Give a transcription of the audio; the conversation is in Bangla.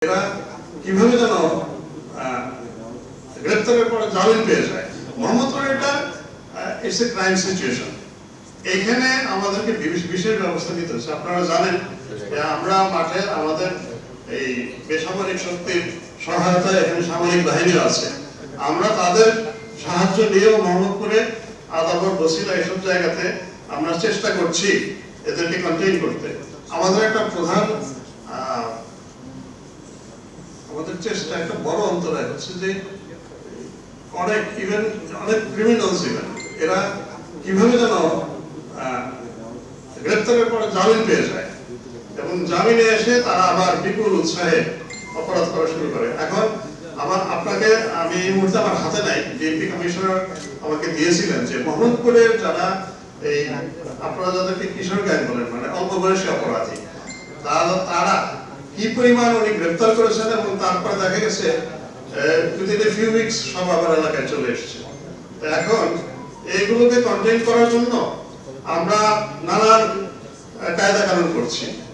এরা কিভাবে যেন গ্রেপ্তারের পরে জামিন পেয়ে যায়। মোহাম্মদপুর এটা ইটস এ ক্রাইম সিচুয়েশন। এখানে আমাদেরকে বিশেষ ব্যবস্থা নিতে হচ্ছে। আপনারা জানেন যে আমরা মাঠে আমাদের এই বেসামরিক শক্তির সহায়তায় এখানে সামরিক বাহিনী আছে। আমরা তাদের সাহায্য নিয়েও মোহাম্মদপুরে আদাবর বসিলা এসব জায়গাতে আমরা চেষ্টা করছি এদেরকে কন্টেইন করতে। আমাদের একটা প্রধান আমাদের চেষ্টা একটা বড় অন্তরায় হচ্ছে যে অনেক ক্রিমিনালস এরা কিভাবে যেন গ্রেপ্তারের পরে জামিন পেয়ে যায় এবং জামিনে এসে তারা আবার বিপুল উৎসাহে অপরাধ করা শুরু করে। এখন আমি এই মুহূর্তে আমার হাতে নাই, ডিএমপি কমিশনার আমাকে দিয়েছিলেন যে মোহাম্মদপুরের যারা এই আপনারা যাদেরকে কিশোর গ্যাং বলেন, মানে অল্প বয়সী অপরাধী, তারা কি পরিমাণ উনি গ্রেপ্তার করেছেন এবং তারপরে দেখা গেছে within a few weeks সব আবার এলাকায় চলে এসেছে। এখন এইগুলোকে কন্টেইন করার জন্য আমরা নানান কায়দা কানুন করছি।